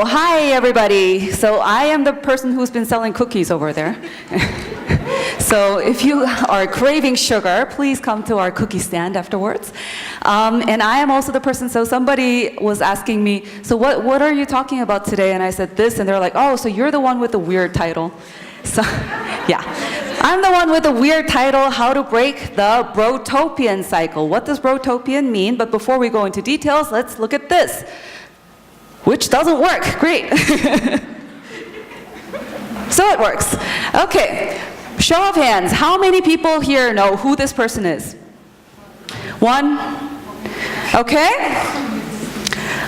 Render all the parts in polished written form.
So, hi everybody. So I am the person who's been selling cookies over there. So if you are craving sugar, please come to our cookie stand afterwards. And I am also the person, so somebody was asking me, so what are you talking about today? And I said this, and they're like, oh, so you're the one with the weird title. So, yeah. I'm the one with the weird title, How to Break the Brotopian Cycle. What does Brotopian mean? But before we go into details, let's look at this. Which doesn't work. Great. So it works. Okay. Show of hands. How many people here know who this person is? One? Okay.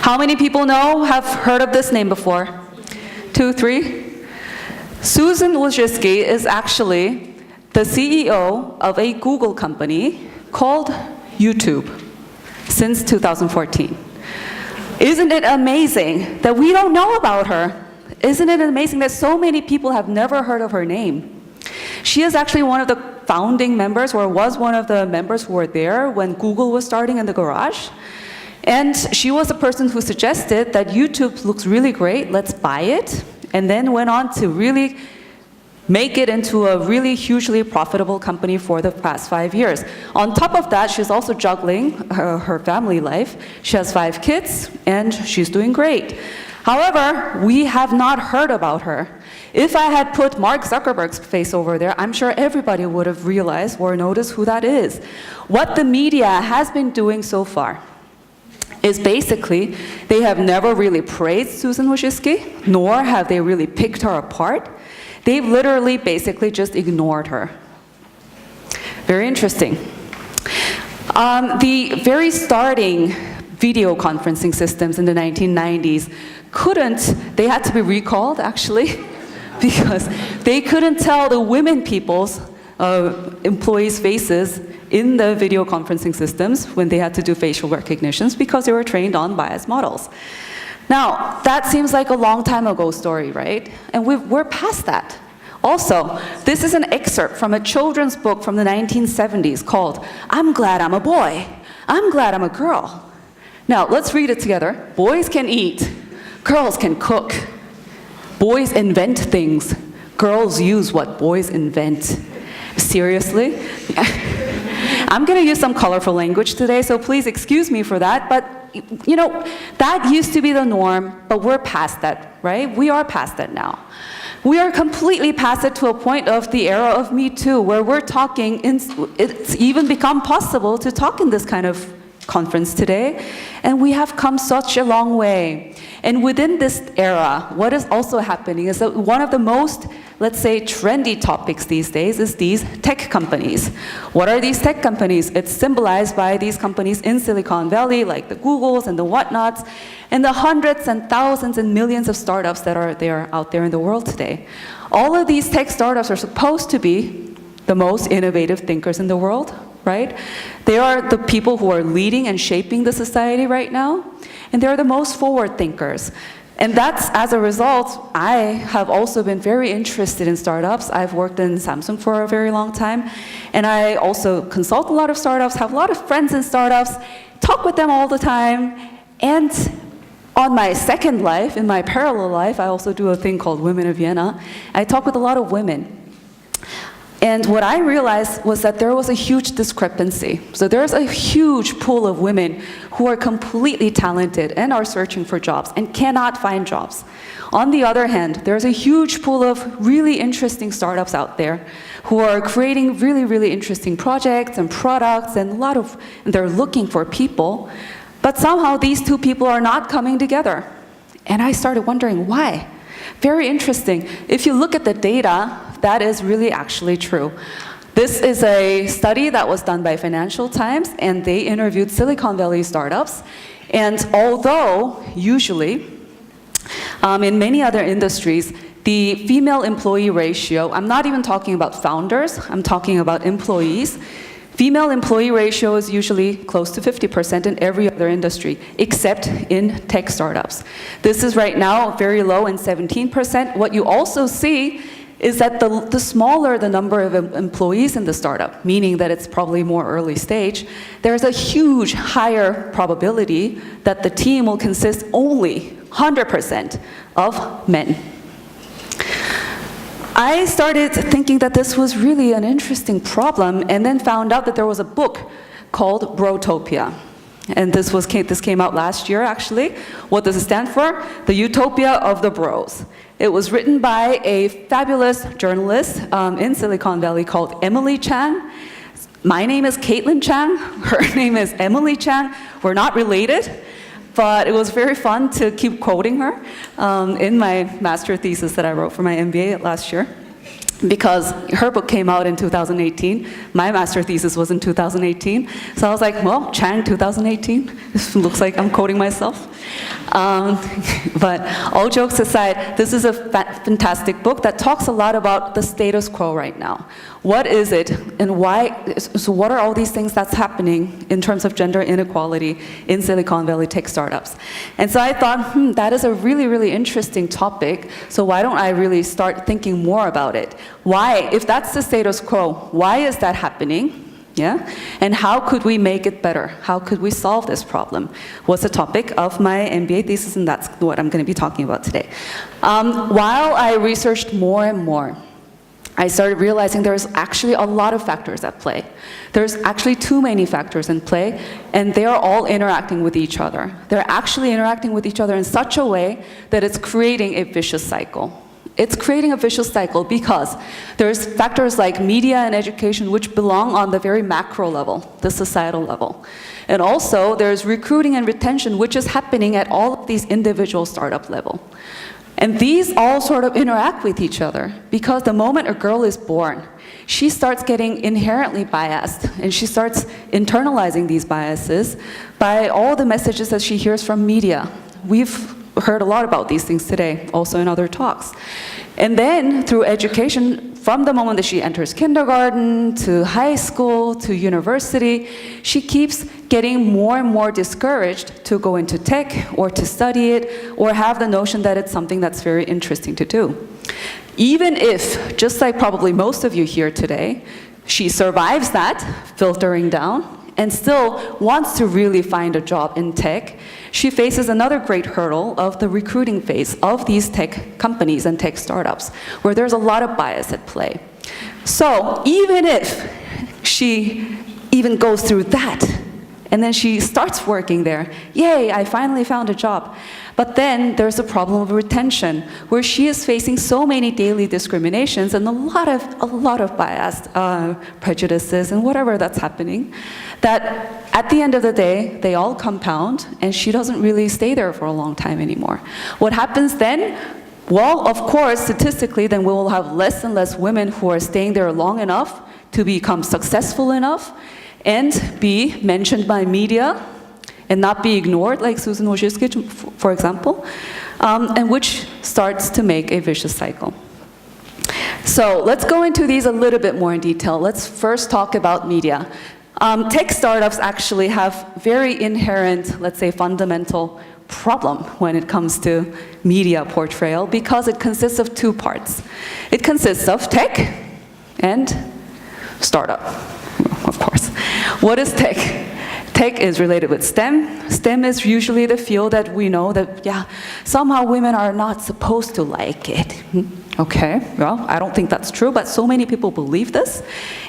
How many people have heard of this name before? 2, 3? Susan Wojcicki is actually the CEO of a Google company called YouTube since 2014. Isn't it amazing that we don't know about her? Isn't it amazing that so many people have never heard of her name? She is actually one of the founding members, or was one of the members who were there when Google was starting in the garage. And she was the person who suggested that YouTube looks really great, let's buy it, and then went on to really make it into a really hugely profitable company for the past 5 years. On top of that, she's also juggling her family life. She has 5 kids, and she's doing great. However, we have not heard about her. If I had put Mark Zuckerberg's face over there, I'm sure everybody would have realized or noticed who that is. What the media has been doing so far is basically, they have never really praised Susan Wojcicki, nor have they really picked her apart. They've literally basically just ignored her. Very interesting. The very starting video conferencing systems in the 1990s they had to be recalled actually, because they couldn't tell the women people's employees' faces in the video conferencing systems when they had to do facial recognitions because they were trained on biased models. Now, that seems like a long time ago story, right? And we're past that. Also, this is an excerpt from a children's book from the 1970s called I'm Glad I'm a Boy, I'm Glad I'm a Girl. Now, let's read it together. Boys can eat, girls can cook. Boys invent things, girls use what boys invent. Seriously? I'm going to use some colorful language today, so please excuse me for that, but you know, that used to be the norm, but we're past that, right? We are past that now. We are completely past it to a point of the era of Me Too, where we're talking, it's even become possible to talk in this kind of conference today, and we have come such a long way. And within this era, what is also happening is that one of the most, let's say, trendy topics these days is these tech companies. What are these tech companies? It's symbolized by these companies in Silicon Valley, like the Googles and the whatnots, and the hundreds and thousands and millions of startups that are out there in the world today. All of these tech startups are supposed to be the most innovative thinkers in the world, right? They are the people who are leading and shaping the society right now, and they're the most forward thinkers. And that's, as a result, I have also been very interested in startups. I've worked in Samsung for a very long time, and I also consult a lot of startups, have a lot of friends in startups, talk with them all the time, and on my second life, in my parallel life, I also do a thing called Women of Vienna. I talk with a lot of women. And what I realized was that there was a huge discrepancy. So there's a huge pool of women who are completely talented and are searching for jobs and cannot find jobs. On the other hand, there's a huge pool of really interesting startups out there who are creating really, really interesting projects and products, and they're looking for people. But somehow these two people are not coming together. And I started wondering why. Very interesting. If you look at the data, that is really actually true. This is a study that was done by Financial Times, and they interviewed Silicon Valley startups. And although usually, in many other industries, the female employee ratio, I'm not even talking about founders, I'm talking about employees, female employee ratio is usually close to 50% in every other industry, except in tech startups. This is right now very low in 17%. What you also see is that the smaller the number of employees in the startup, meaning that it's probably more early stage, there's a huge higher probability that the team will consist only 100% of men. I started thinking that this was really an interesting problem, and then found out that there was a book called Brotopia. And this came out last year, actually. What does it stand for? The Utopia of the Bros. It was written by a fabulous journalist in Silicon Valley called Emily Chang. My name is Kaitlyn Chang. Her name is Emily Chang. We're not related, but it was very fun to keep quoting her in my master thesis that I wrote for my MBA last year. Because her book came out in 2018, my master thesis was in 2018. So I was like, well, Chang 2018, this looks like I'm quoting myself. But all jokes aside, this is a fantastic book that talks a lot about the status quo right now. What is it and why, so what are all these things that's happening in terms of gender inequality in Silicon Valley tech startups? And so I thought, that is a really, really interesting topic, so why don't I really start thinking more about it? Why, if that's the status quo, why is that happening? Yeah? And how could we make it better? How could we solve this problem? Was the topic of my MBA thesis, and that's what I'm going to be talking about today. While I researched more and more, I started realizing there's actually a lot of factors at play. There's actually too many factors in play, and they are all interacting with each other. They're actually interacting with each other in such a way that it's creating a vicious cycle. It's creating a vicious cycle because there's factors like media and education which belong on the very macro level, the societal level. And also there's recruiting and retention which is happening at all of these individual startup level. And these all sort of interact with each other because the moment a girl is born, she starts getting inherently biased and she starts internalizing these biases by all the messages that she hears from media. We've heard a lot about these things today, also in other talks. And then through education, from the moment that she enters kindergarten, to high school, to university, she keeps getting more and more discouraged to go into tech, or to study it, or have the notion that it's something that's very interesting to do. Even if, just like probably most of you here today, she survives that filtering down, and still wants to really find a job in tech, she faces another great hurdle of the recruiting phase of these tech companies and tech startups, where there's a lot of bias at play. So even if she even goes through that, and then she starts working there, yay, I finally found a job. But then there's a problem of retention, where she is facing so many daily discriminations and a lot of biased prejudices and whatever that's happening, that at the end of the day, they all compound, and she doesn't really stay there for a long time anymore. What happens then? Well, of course, statistically, then we will have less and less women who are staying there long enough to become successful enough and be mentioned by media and not be ignored, like Susan Wojcicki, for example, and which starts to make a vicious cycle. So let's go into these a little bit more in detail. Let's first talk about media. Tech startups actually have very inherent, let's say, fundamental problem when it comes to media portrayal, because it consists of two parts. It consists of tech and startup, of course. What is tech? Tech is related with STEM. STEM is usually the field that we know that, yeah, somehow women are not supposed to like it. Okay, well, I don't think that's true, but so many people believe this.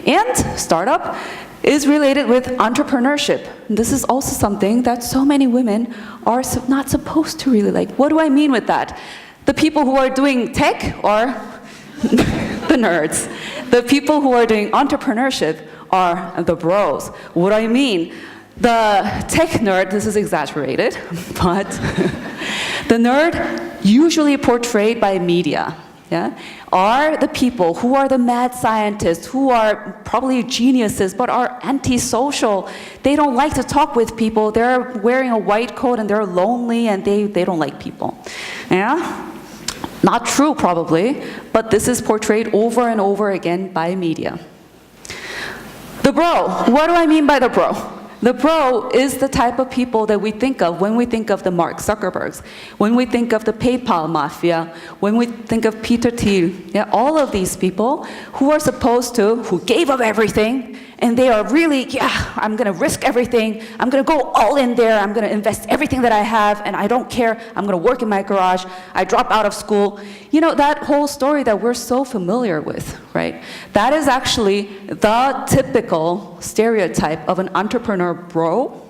And startup is related with entrepreneurship. This is also something that so many women are not supposed to really like. What do I mean with that? The people who are doing tech are the nerds. The people who are doing entrepreneurship are the bros. What do I mean? The tech nerd, this is exaggerated, but the nerd usually portrayed by media, yeah, are the people who are the mad scientists, who are probably geniuses, but are antisocial. They don't like to talk with people. They're wearing a white coat and they're lonely and they don't like people. Yeah? Not true, probably, but this is portrayed over and over again by media. The bro, what do I mean by the bro? The bro is the type of people that we think of when we think of the Mark Zuckerbergs, when we think of the PayPal mafia, when we think of Peter Thiel, yeah, all of these people who are who gave up everything, and they are really, I'm gonna risk everything, I'm gonna go all in there, I'm gonna invest everything that I have, and I don't care, I'm gonna work in my garage, I drop out of school. You know, that whole story that we're so familiar with, right? That is actually the typical stereotype of an entrepreneur bro,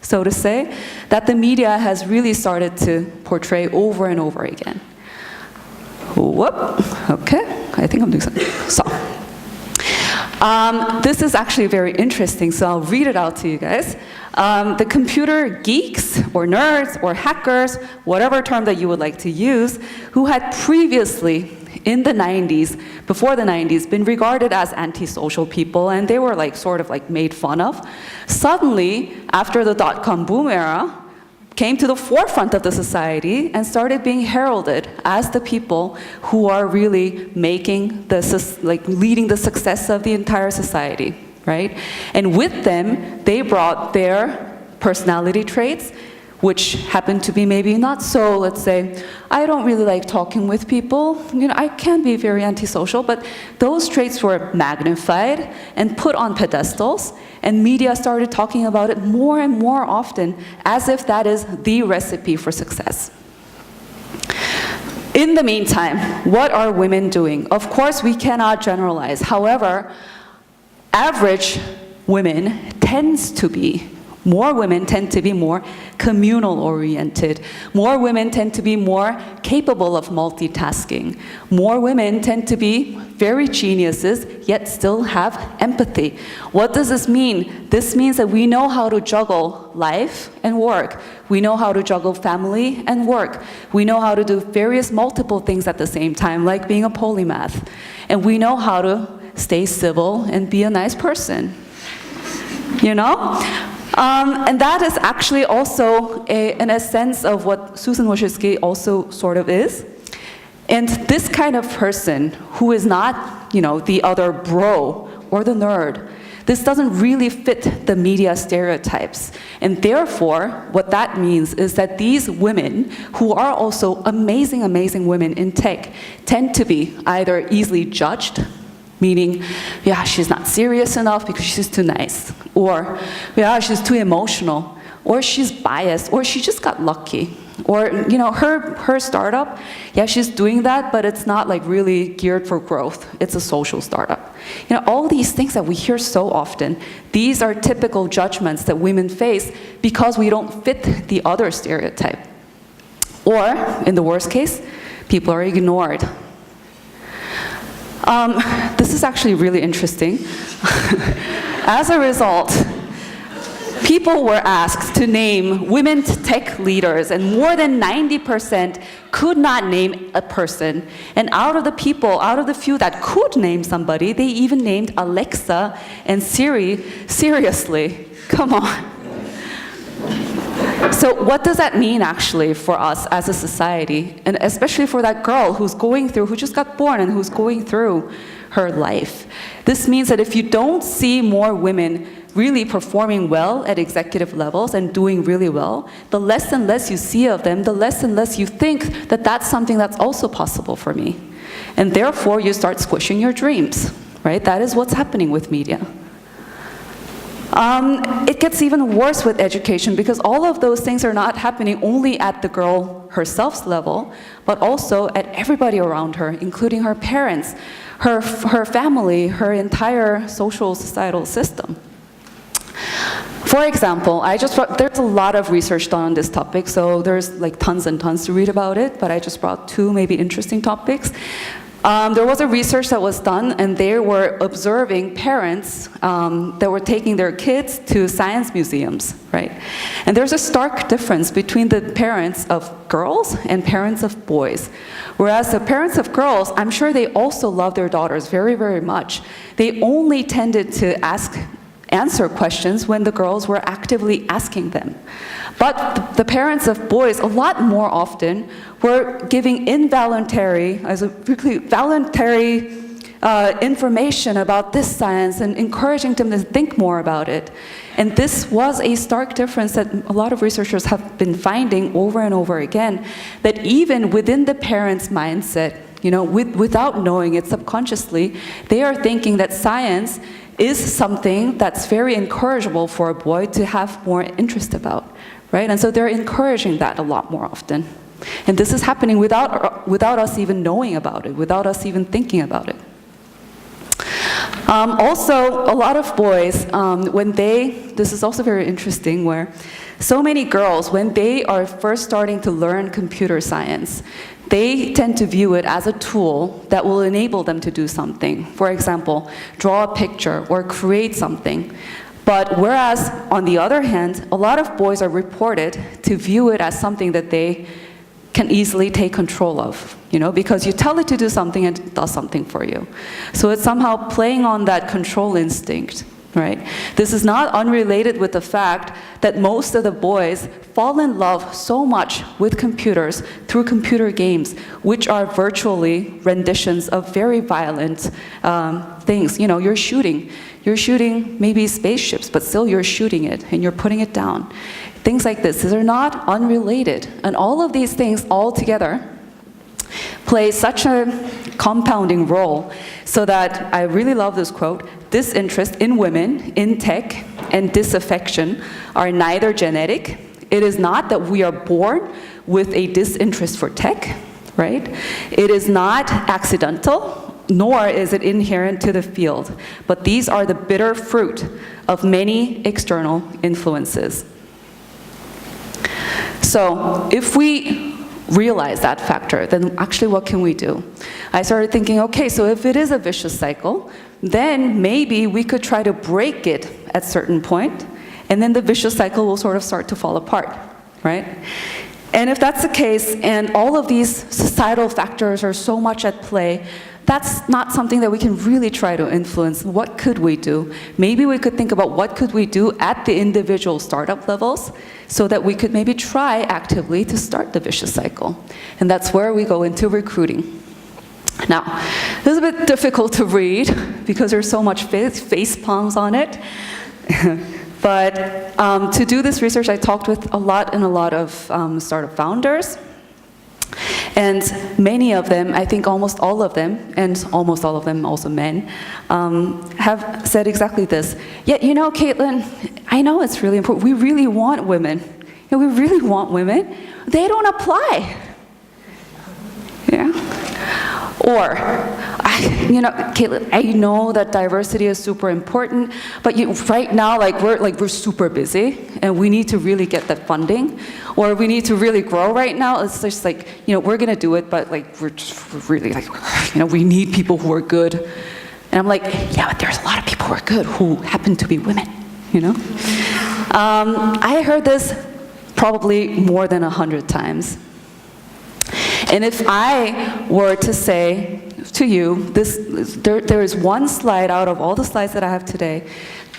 so to say, that the media has really started to portray over and over again. Whoop, okay, I think I'm doing something. So, this is actually very interesting, so I'll read it out to you guys. The computer geeks, or nerds, or hackers, whatever term that you would like to use, who had previously, in the 90s, before the 90s, been regarded as antisocial people, and they were like sort of like made fun of, suddenly, after the dot-com boom era, came to the forefront of the society and started being heralded as the people who are really making leading the success of the entire society, right? And with them, they brought their personality traits, which happen to be maybe not so, let's say, I don't really like talking with people, you know, I can be very antisocial, but those traits were magnified and put on pedestals, and media started talking about it more and more often, as if that is the recipe for success. In the meantime, what are women doing? Of course, we cannot generalize. However, average women more women tend to be more communal-oriented. More women tend to be more capable of multitasking. More women tend to be very geniuses, yet still have empathy. What does this mean? This means that we know how to juggle life and work. We know how to juggle family and work. We know how to do various multiple things at the same time, like being a polymath. And we know how to stay civil and be a nice person. You know? And that is actually also in a sense of what Susan Wojcicki also sort of is. And this kind of person who is not, you know, the other bro or the nerd, this doesn't really fit the media stereotypes. And therefore, what that means is that these women, who are also amazing, amazing women in tech, tend to be either easily judged, meaning, yeah, she's not serious enough because she's too nice, or yeah, she's too emotional, or she's biased, or she just got lucky, or you know, her startup, yeah, she's doing that, but it's not like really geared for growth. It's a social startup. You know, all these things that we hear so often, these are typical judgments that women face because we don't fit the other stereotype. Or, in the worst case, people are ignored. This is actually really interesting. As a result, people were asked to name women tech leaders, and more than 90% could not name a person. And out of the few that could name somebody, they even named Alexa and Siri. Seriously, come on. So what does that mean actually for us as a society, and especially for that girl who just got born and who's going through her life? This means that if you don't see more women really performing well at executive levels and doing really well, the less and less you see of them, the less and less you think that that's something that's also possible for me. And therefore you start squishing your dreams, right? That is what's happening with media. It gets even worse with education, because all of those things are not happening only at the girl herself's level, but also at everybody around her, including her parents, her family, her entire social societal system. For example, there's a lot of research done on this topic, so there's like tons and tons to read about it, but I just brought two maybe interesting topics. There was a research that was done, and they were observing parents that were taking their kids to science museums, right? And there's a stark difference between the parents of girls and parents of boys. Whereas the parents of girls, I'm sure they also love their daughters very, very much. They only tended to answer questions when the girls were actively asking them. But the parents of boys, a lot more often, were giving voluntary information about this science and encouraging them to think more about it. And this was a stark difference that a lot of researchers have been finding over and over again, that even within the parents' mindset, without knowing it subconsciously, they are thinking that science is something that's very encourageable for a boy to have more interest about, right? And so they're encouraging that a lot more often. And this is happening without us even knowing about it, without us even thinking about it. Also, a lot of boys, this is also very interesting, where so many girls, when they are first starting to learn computer science, they tend to view it as a tool that will enable them to do something. For example, draw a picture or create something. But whereas, on the other hand, a lot of boys are reported to view it as something that they can easily take control of, because you tell it to do something and it does something for you. So it's somehow playing on that control instinct, right? This is not unrelated with the fact that most of the boys fall in love so much with computers through computer games, which are virtually renditions of very violent things. You're shooting maybe spaceships, but still you're shooting it and you're putting it down. Things like this. These are not unrelated. And all of these things all together play such a compounding role, so that I really love this quote: "Disinterest in women, in tech, and disaffection are neither genetic." It is not that we are born with a disinterest for tech, right? It is not accidental, nor is it inherent to the field. But these are the bitter fruit of many external influences. So if we realize that factor, then actually what can we do? I started thinking, okay, so if it is a vicious cycle, then maybe we could try to break it at a certain point, and then the vicious cycle will sort of start to fall apart, right? And if that's the case, and all of these societal factors are so much at play, that's not something that we can really try to influence. What could we do? Maybe we could think about what could we do at the individual startup levels so that we could maybe try actively to start the vicious cycle. And that's where we go into recruiting. Now, this is a bit difficult to read because there's so much face palms on it. But to do this research, I talked with a lot of startup founders. And many of them, I think almost all of them, and almost all of them also men, have said exactly this. Yeah, Kaitlyn, I know it's really important. We really want women. We really want women. They don't apply. Yeah. Or, Kaitlyn, I know that diversity is super important, but right now, we're super busy, and we need to really get that funding, or we need to really grow right now. It's just we're gonna do it, but we're really we need people who are good. And I'm like, yeah, but there's a lot of people who are good who happen to be women, I heard this probably more than 100 times. And if I were to say to you, there is one slide out of all the slides that I have today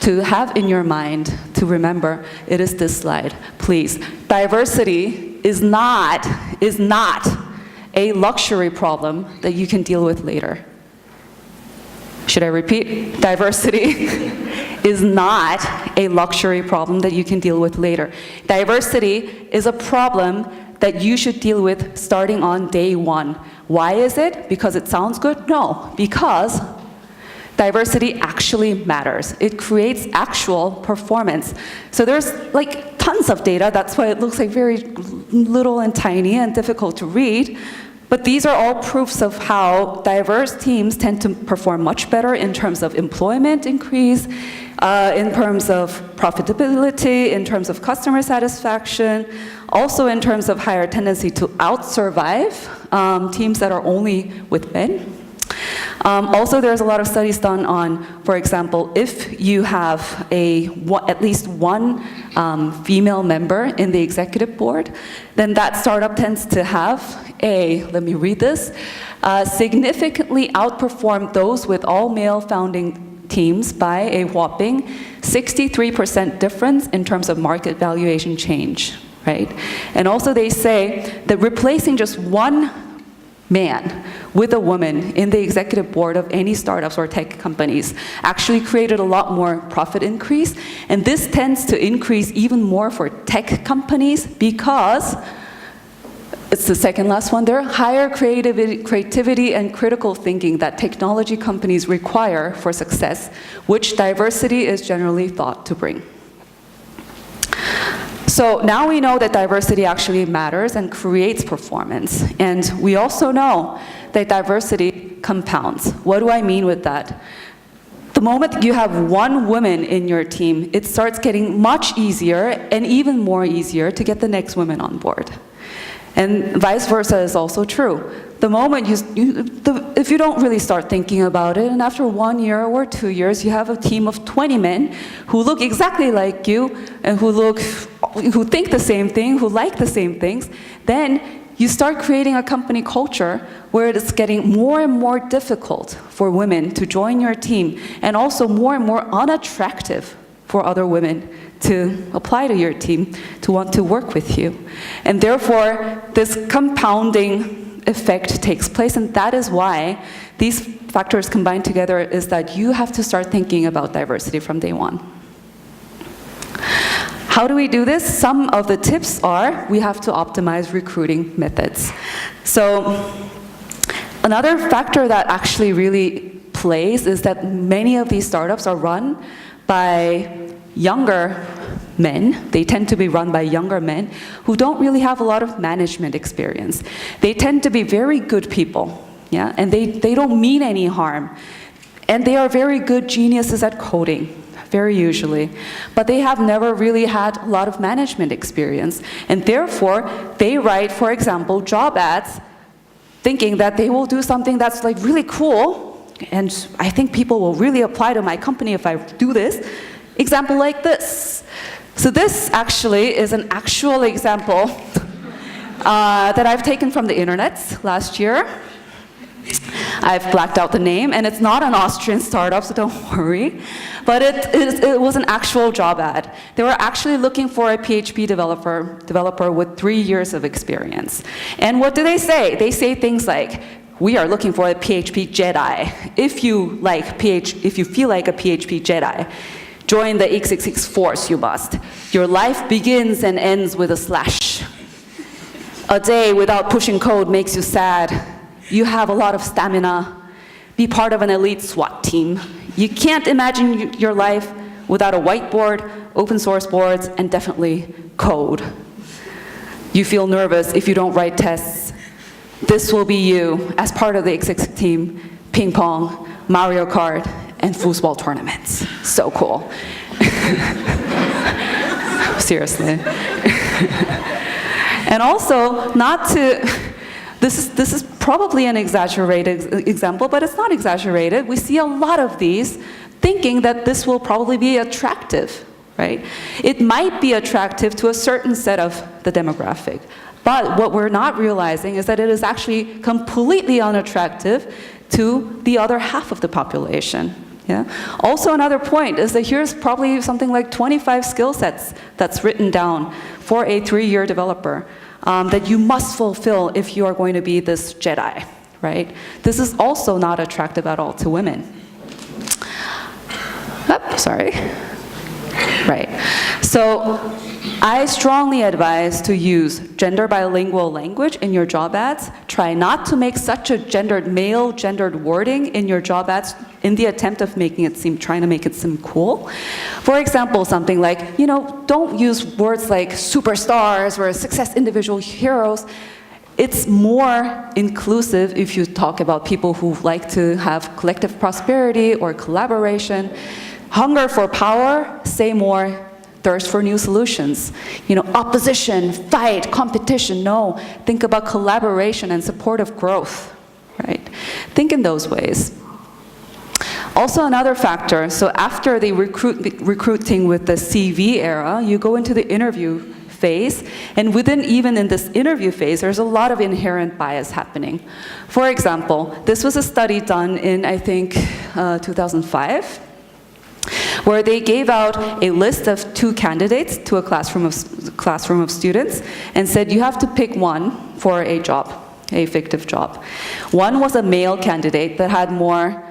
to have in your mind, to remember, it is this slide. Please, diversity is not a luxury problem that you can deal with later. Should I repeat? Diversity is not a luxury problem that you can deal with later. Diversity is a problem that you should deal with starting on day one. Why is it? Because it sounds good? No, because diversity actually matters. It creates actual performance. So there's tons of data, that's why it looks very little and tiny and difficult to read. But these are all proofs of how diverse teams tend to perform much better in terms of employment increase, in terms of profitability, in terms of customer satisfaction, also in terms of higher tendency to out-survive teams that are only with men. Also, there's a lot of studies done on, for example, if you have at least one female member in the executive board, then that startup tends to have let me read this, significantly outperform those with all male founding teams by a whopping 63% difference in terms of market valuation change, right? And also they say that replacing just one man with a woman in the executive board of any startups or tech companies actually created a lot more profit increase. And this tends to increase even more for tech companies because it's the second last one there, higher creativity and critical thinking that technology companies require for success, which diversity is generally thought to bring. So now we know that diversity actually matters and creates performance. And we also know that diversity compounds. What do I mean with that? The moment you have one woman in your team, it starts getting much easier and even more easier to get the next woman on board. And vice versa is also true. The moment if you don't really start thinking about it, and after 1 year or 2 years, you have a team of 20 men who look exactly like you and who think the same thing, who like the same things, then you start creating a company culture where it's getting more and more difficult for women to join your team, and also more and more unattractive for other women to apply to your team, to want to work with you. And therefore, this compounding effect takes place, and that is why these factors combined together is that you have to start thinking about diversity from day one. How do we do this? Some of the tips are we have to optimize recruiting methods. So another factor that actually really plays is that many of these startups are run by younger men. They tend to be run by younger men who don't really have a lot of management experience. They tend to be very good people, yeah? And they don't mean any harm. And they are very good geniuses at coding, very usually. But they have never really had a lot of management experience. And therefore, they write, for example, job ads thinking that they will do something that's like really cool, and I think people will really apply to my company if I do this. Example like this. So this actually is an actual example that I've taken from the internet last year. I've blacked out the name, and it's not an Austrian startup, so don't worry. But it was an actual job ad. They were actually looking for a PHP developer with 3 years of experience. And what do they say? They say things like, we are looking for a PHP Jedi. If you feel like a PHP Jedi, join the XXX force, you must. Your life begins and ends with a slash. A day without pushing code makes you sad. You have a lot of stamina. Be part of an elite SWAT team. You can't imagine your life without a whiteboard, open source boards, and definitely code. You feel nervous if you don't write tests. This will be you as part of the XXX team, ping pong, Mario Kart, and foosball tournaments. So cool. Seriously. And also, this is probably an exaggerated example, but it's not exaggerated. We see a lot of these thinking that this will probably be attractive, right? It might be attractive to a certain set of the demographic, but what we're not realizing is that it is actually completely unattractive to the other half of the population. Yeah? Also, another point is that here's probably something like 25 skill sets that's written down for a 3-year developer that you must fulfill if you are going to be this Jedi, right? This is also not attractive at all to women. Sorry. Right. So I strongly advise to use gender bilingual language in your job ads. Try not to make such a male gendered wording in your job ads in the attempt of trying to make it seem cool. For example, something like, don't use words like superstars or success individual heroes. It's more inclusive if you talk about people who like to have collective prosperity or collaboration. Hunger for power, say more. Thirst for new solutions. Opposition, fight, competition. No, think about collaboration and supportive growth, right? Think in those ways. Also another factor, so after the recruiting with the CV era, you go into the interview phase, and even in this interview phase, there's a lot of inherent bias happening. For example, this was a study done in, I think, 2005, where they gave out a list of 2 candidates to a classroom of students and said, you have to pick one for a job. a fictive job. One was a male candidate that had more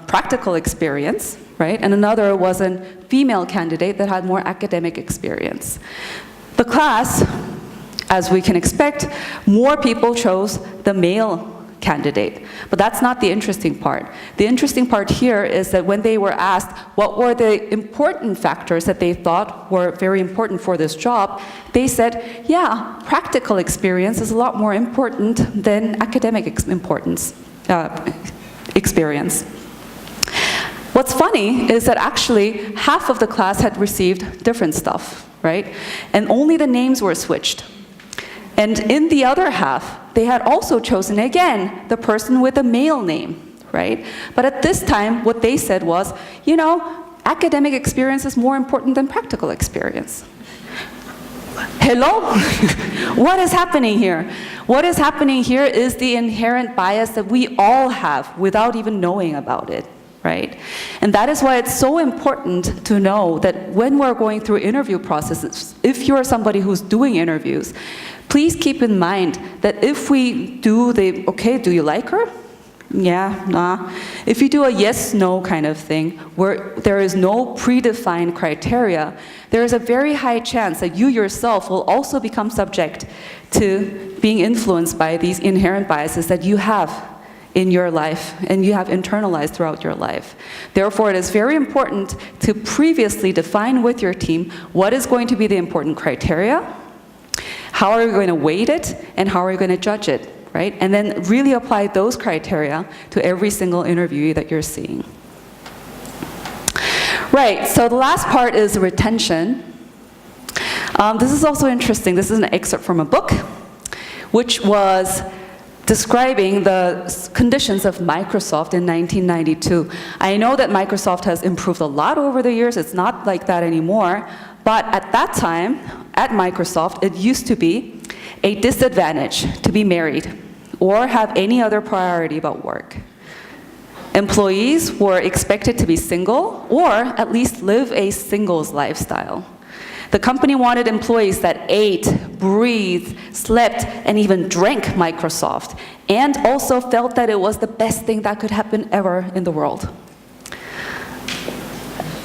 practical experience, right? And another was a female candidate that had more academic experience. The class, as we can expect, more people chose the male candidate. But that's not the interesting part. The interesting part here is that when they were asked what were the important factors that they thought were very important for this job, they said, yeah, practical experience is a lot more important than academic experience. What's funny is that actually half of the class had received different stuff, right? And only the names were switched. And in the other half, they had also chosen, again, the person with a male name, right? But at this time, what they said was, you know, academic experience is more important than practical experience. Hello? What is happening here? What is happening here is the inherent bias that we all have without even knowing about it, right? And that is why it's so important to know that when we're going through interview processes, if you're somebody who's doing interviews, please keep in mind that if we do the, okay, do you like her? Yeah, nah. If you do a yes, no kind of thing, where there is no predefined criteria, there is a very high chance that you yourself will also become subject to being influenced by these inherent biases that you have in your life and you have internalized throughout your life. Therefore, it is very important to previously define with your team what is going to be the important criteria, how are we going to weight it, and how are we going to judge it, right? And then really apply those criteria to every single interviewee that you're seeing. Right, so the last part is retention. This is also interesting. This is an excerpt from a book, which was describing the conditions of Microsoft in 1992. I know that Microsoft has improved a lot over the years. It's not like that anymore. But at that time, at Microsoft, it used to be a disadvantage to be married or have any other priority about work. Employees were expected to be single or at least live a singles lifestyle. The company wanted employees that ate, breathed, slept, and even drank Microsoft, and also felt that it was the best thing that could happen ever in the world.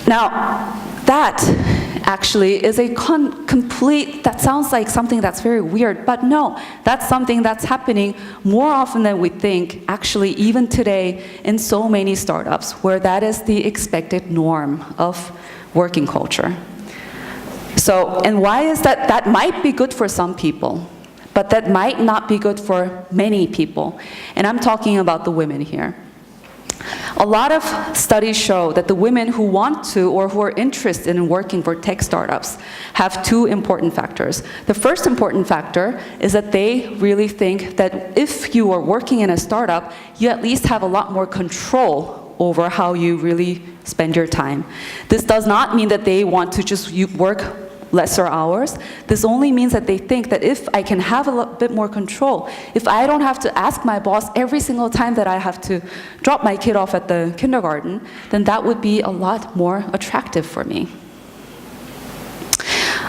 Now, that actually is a complete, that sounds like something that's very weird, but no, that's something that's happening more often than we think, actually even today in so many startups, where that is the expected norm of working culture. So, and why is that? That might be good for some people, but that might not be good for many people. And I'm talking about the women here. A lot of studies show that the women who want to or who are interested in working for tech startups have two important factors. The first important factor is that they really think that if you are working in a startup, you at least have a lot more control over how you really spend your time. This does not mean that they want to just work lesser hours. This only means that they think that if I can have a bit more control, if I don't have to ask my boss every single time that I have to drop my kid off at the kindergarten, then that would be a lot more attractive for me.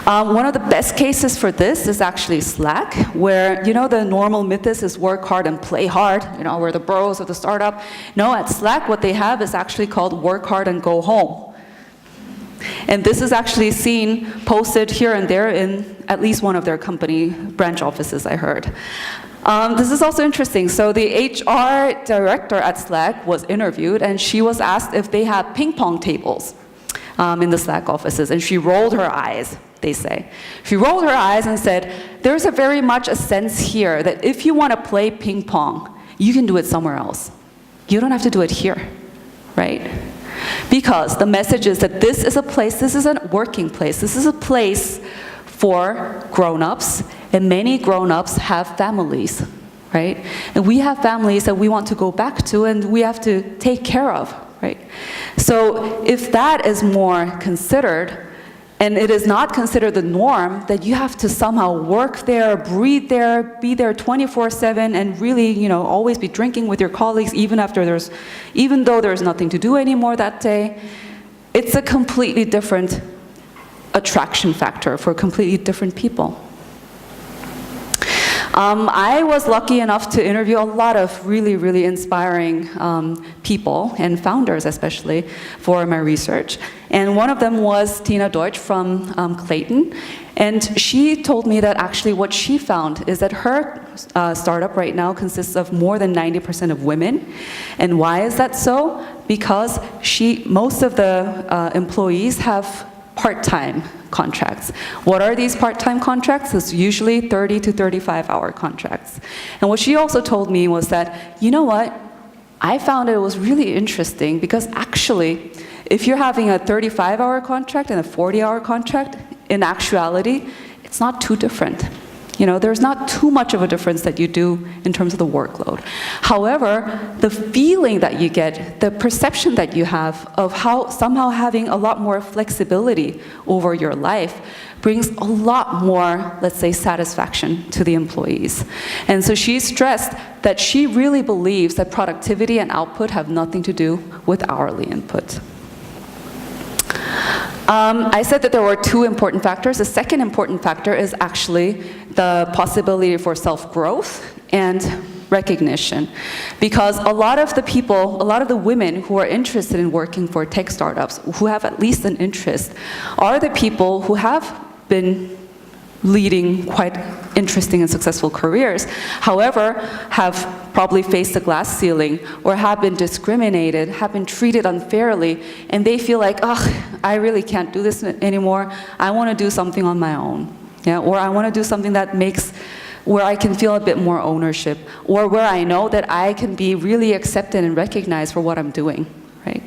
One of the best cases for this is actually Slack, where, you know, the normal myth is work hard and play hard, you know, we're the bros of the startup. No, at Slack, what they have is actually called work hard and go home. And this is actually seen posted here and there in at least one of their company branch offices, I heard. This is also interesting. So the HR director at Slack was interviewed, and she was asked if they have ping pong tables in the Slack offices, and she rolled her eyes, they say. She rolled her eyes and said, there's a very much a sense here that if you want to play ping pong, you can do it somewhere else. You don't have to do it here, right? Because the message is that this is a place, this is a working place, this is a place for grown-ups, and many grown-ups have families, right? And we have families that we want to go back to and we have to take care of, right? So if that is more considered, and it is not considered the norm, that you have to somehow work there, breathe there, be there 24/7, and really, you know, always be drinking with your colleagues even though there's nothing to do anymore that day, it's a completely different attraction factor for completely different people. I was lucky enough to interview a lot of really, really inspiring people, and founders especially, for my research. And one of them was Tina Deutsch from Kaitlyn. And she told me that actually what she found is that her startup right now consists of more than 90% of women. And why is that so? Because most of the employees have part-time contracts. What are these part-time contracts? It's usually 30 to 35-hour contracts. And what she also told me was that, you know what? I found it was really interesting because actually, if you're having a 35-hour contract and a 40-hour contract, in actuality, it's not too different. You know, there's not too much of a difference that you do in terms of the workload. However, the feeling that you get, the perception that you have of how somehow having a lot more flexibility over your life brings a lot more, let's say, satisfaction to the employees. And so she stressed that she really believes that productivity and output have nothing to do with hourly input. I said that there were two important factors. The second important factor is actually the possibility for self-growth and recognition. Because a lot of the people, a lot of the women who are interested in working for tech startups, who have at least an interest, are the people who have been leading quite interesting and successful careers, however, have probably faced a glass ceiling or have been discriminated, have been treated unfairly, and they feel like, ugh, I really can't do this anymore. I want to do something on my own. Yeah? Or I want to do something that where I can feel a bit more ownership, or where I know that I can be really accepted and recognized for what I'm doing. Right?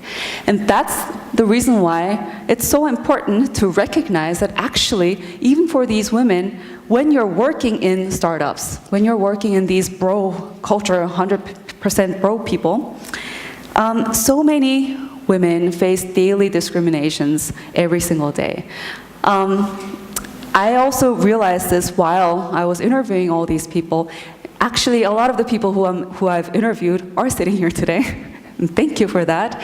And that's the reason why it's so important to recognize that actually, even for these women, when you're working in startups, when you're working in these bro culture, 100% bro people, so many women face daily discriminations every single day. I also realized this while I was interviewing all these people. Actually, a lot of the people who I've interviewed are sitting here today. Thank you for that,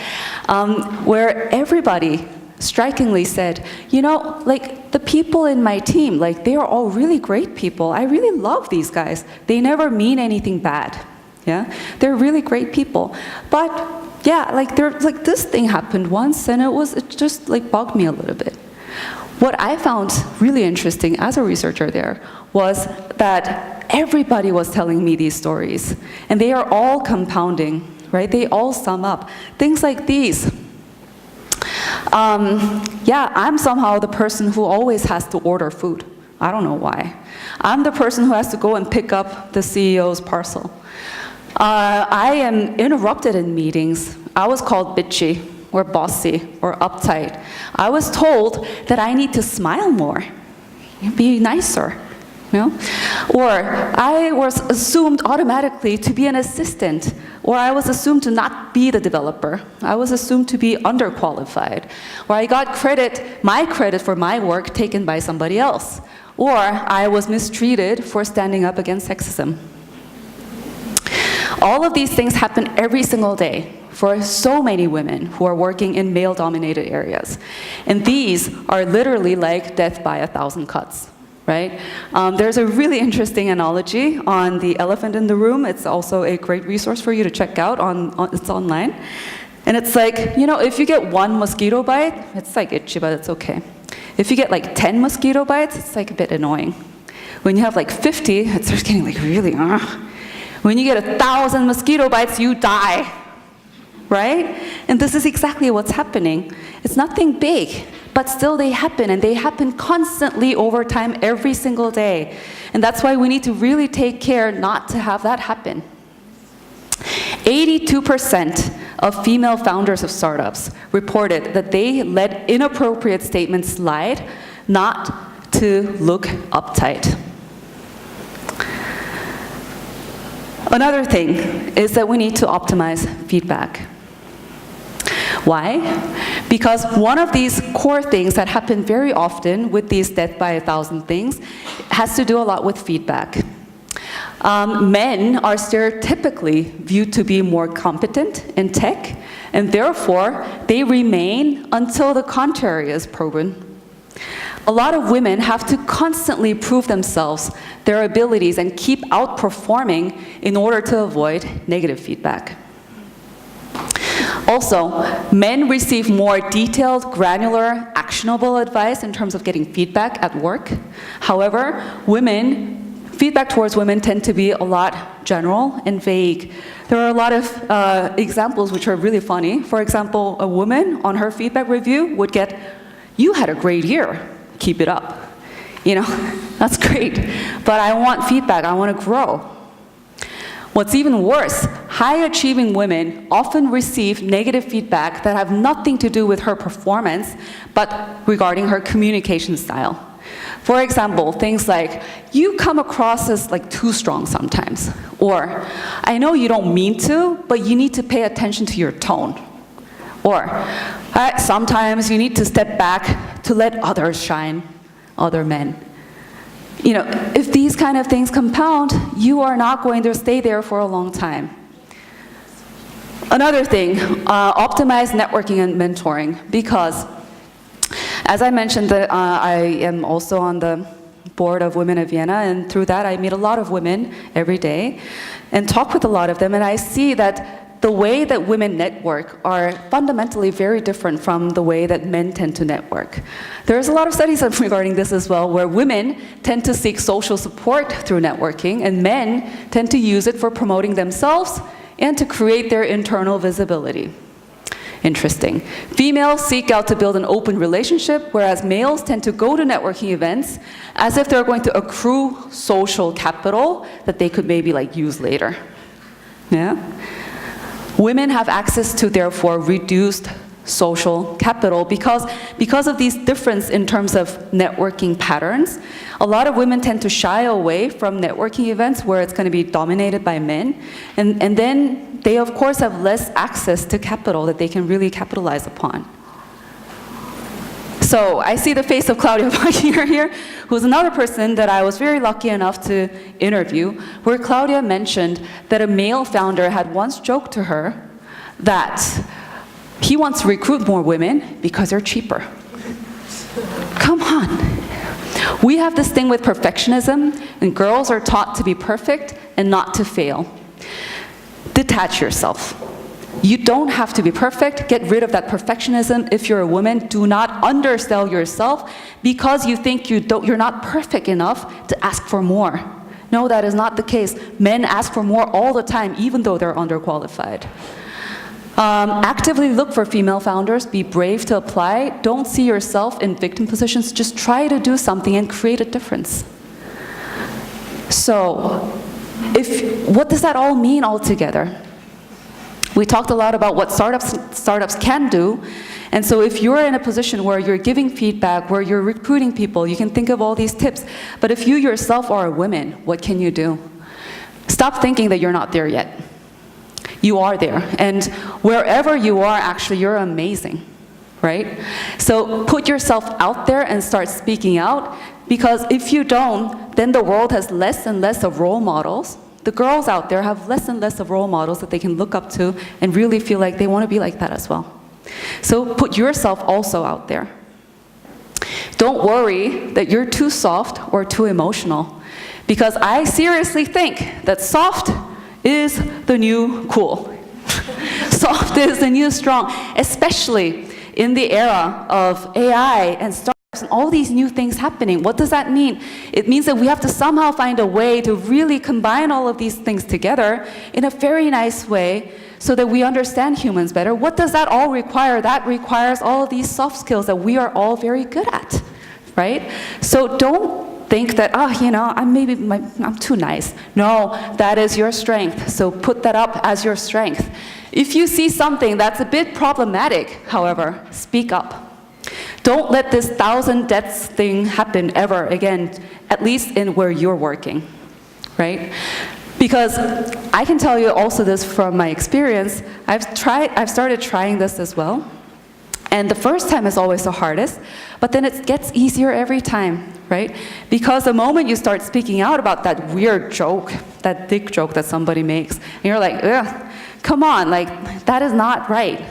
where everybody strikingly said, you know, like the people in my team, like they are all really great people. I really love these guys. They never mean anything bad. Yeah, they're really great people. But yeah, like this thing happened once, and it just like bugged me a little bit. What I found really interesting as a researcher there was that everybody was telling me these stories, and they are all compounding. Right? They all sum up. Things like these. Yeah, I'm somehow the person who always has to order food. I don't know why. I'm the person who has to go and pick up the CEO's parcel. I am interrupted in meetings. I was called bitchy, or bossy, or uptight. I was told that I need to smile more, be nicer. You know? Or I was assumed automatically to be an assistant, or I was assumed to not be the developer. I was assumed to be underqualified, or I got my credit for my work taken by somebody else, or I was mistreated for standing up against sexism. All of these things happen every single day for so many women who are working in male-dominated areas. And these are literally like death by 1,000 cuts. Right? There's a really interesting analogy on the elephant in the room. It's also a great resource for you to check out. It's online. And it's like, you know, if you get one mosquito bite, it's like itchy, but it's okay. If you get like 10 mosquito bites, it's like a bit annoying. When you have like 50, it starts getting like really, When you get 1,000 mosquito bites, you die. Right? And this is exactly what's happening. It's nothing big. But still they happen, and they happen constantly over time every single day. And that's why we need to really take care not to have that happen. 82% of female founders of startups reported that they let inappropriate statements slide, not to look uptight. Another thing is that we need to optimize feedback. Why? Because one of these core things that happen very often with these death by 1,000 things has to do a lot with feedback. Men are stereotypically viewed to be more competent in tech, and therefore they remain until the contrary is proven. A lot of women have to constantly prove themselves, their abilities, and keep outperforming in order to avoid negative feedback. Also, men receive more detailed, granular, actionable advice in terms of getting feedback at work. However, feedback towards women tend to be a lot general and vague. There are a lot of examples which are really funny. For example, a woman on her feedback review would get, "You had a great year, keep it up." You know, that's great, but I want feedback, I want to grow. What's even worse, high-achieving women often receive negative feedback that have nothing to do with her performance, but regarding her communication style. For example, things like, "You come across as like too strong sometimes," or "I know you don't mean to, but you need to pay attention to your tone," or "Sometimes you need to step back to let others shine," other men. You know, if these kind of things compound, you are not going to stay there for a long time. Another thing, optimize networking and mentoring, because as I mentioned, that I am also on the board of Women of Vienna, and through that I meet a lot of women every day and talk with a lot of them, and I see that the way that women network are fundamentally very different from the way that men tend to network. There's a lot of studies regarding this as well, where women tend to seek social support through networking, and men tend to use it for promoting themselves and to create their internal visibility. Interesting. Females seek out to build an open relationship, whereas males tend to go to networking events as if they're going to accrue social capital that they could maybe like use later. Yeah? Women have access to, therefore, reduced social capital because of these difference in terms of networking patterns. A lot of women tend to shy away from networking events where it's going to be dominated by men, and then they of course have less access to capital that they can really capitalize upon. So I see the face of Claudia here, who's another person that I was very lucky enough to interview, where Claudia mentioned that a male founder had once joked to her that he wants to recruit more women because they're cheaper. Come on. We have this thing with perfectionism, and girls are taught to be perfect and not to fail. Detach yourself. You don't have to be perfect. Get rid of that perfectionism. If you're a woman, do not undersell yourself because you think you're not perfect enough to ask for more. No, that is not the case. Men ask for more all the time, even though they're underqualified. Actively look for female founders. Be brave to apply. Don't see yourself in victim positions. Just try to do something and create a difference. So, what does that all mean altogether? We talked a lot about what startups can do, and so if you're in a position where you're giving feedback, where you're recruiting people, you can think of all these tips. But if you yourself are a woman, what can you do? Stop thinking that you're not there yet. You are there, and wherever you are, actually, you're amazing, right? So put yourself out there and start speaking out, because if you don't, then the world has less and less of role models. The girls out there have less and less of role models that they can look up to and really feel like they want to be like that as well. So put yourself also out there. Don't worry that you're too soft or too emotional, because I seriously think that soft is the new cool. Soft is the new strong, especially in the era of AI and startups and all these new things happening. What does that mean? It means that we have to somehow find a way to really combine all of these things together in a very nice way so that we understand humans better. What does that all require? That requires all of these soft skills that we are all very good at, right? So don't think that, I'm too nice. No, that is your strength. So put that up as your strength. If you see something that's a bit problematic, however, speak up. Don't let this 1,000 deaths thing happen ever again, at least in where you're working, right? Because I can tell you also this from my experience. I've started trying this as well. And the first time is always the hardest, but then it gets easier every time, right? Because the moment you start speaking out about that weird joke, that dick joke that somebody makes, and you're like, ugh, come on, like, that is not right.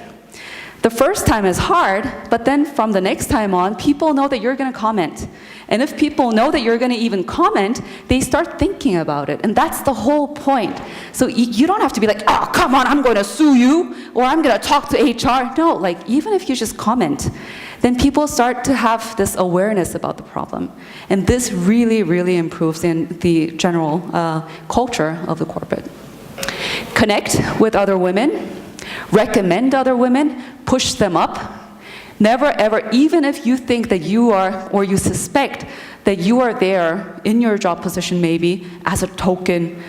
The first time is hard, but then from the next time on, people know that you're going to comment. And if people know that you're going to even comment, they start thinking about it. And that's the whole point. So you don't have to be like, oh, come on, I'm going to sue you, or I'm going to talk to HR. No, like, even if you just comment, then people start to have this awareness about the problem. And this really, really improves in the general culture of the corporate. Connect with other women, recommend other women, push them up. Never ever, even if you think that you are, or you suspect that you are there in your job position maybe as a token,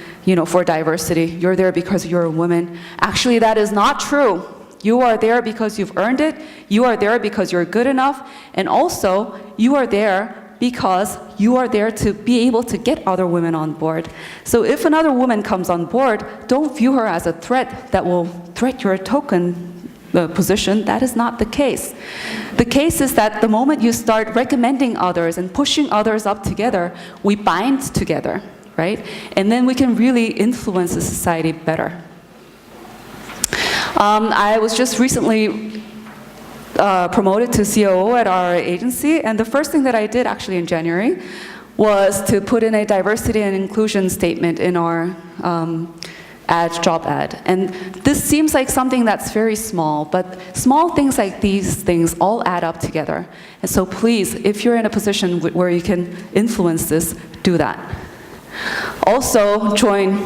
for diversity, you're there because you're a woman. Actually, that is not true. You are there because you've earned it. You are there because you're good enough. And also, you are there because you are there to be able to get other women on board. So if another woman comes on board, don't view her as a threat that will threat your token position. That is not the case. The case is that the moment you start recommending others and pushing others up together, we bind together, right? And then we can really influence the society better. I was just recently promoted to COO at our agency, and the first thing that I did actually in January was to put in a diversity and inclusion statement in our job ad. And this seems like something that's very small, but small things like these things all add up together. And so please, if you're in a position where you can influence this, do that. Also, join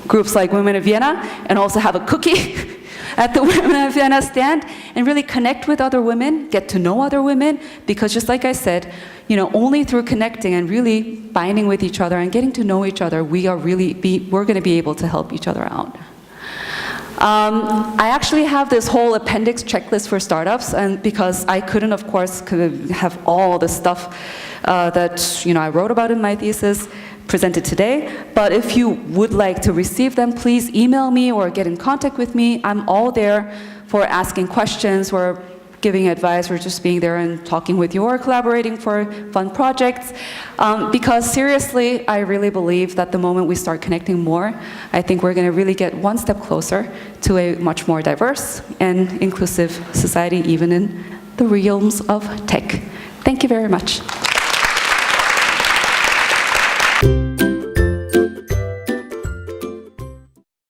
groups like Women of Vienna, and also have a cookie at the Women of Vienna stand, and really connect with other women, get to know other women, because just like I said, only through connecting and really binding with each other and getting to know each other, we're going to be able to help each other out. I actually have this whole appendix checklist for startups, and because I couldn't, of course, have all the stuff that I wrote about in my thesis presented today, but if you would like to receive them, please email me or get in contact with me. I'm all there for asking questions or giving advice or just being there and talking with you or collaborating for fun projects. Because seriously, I really believe that the moment we start connecting more, I think we're going to really get one step closer to a much more diverse and inclusive society, even in the realms of tech. Thank you very much.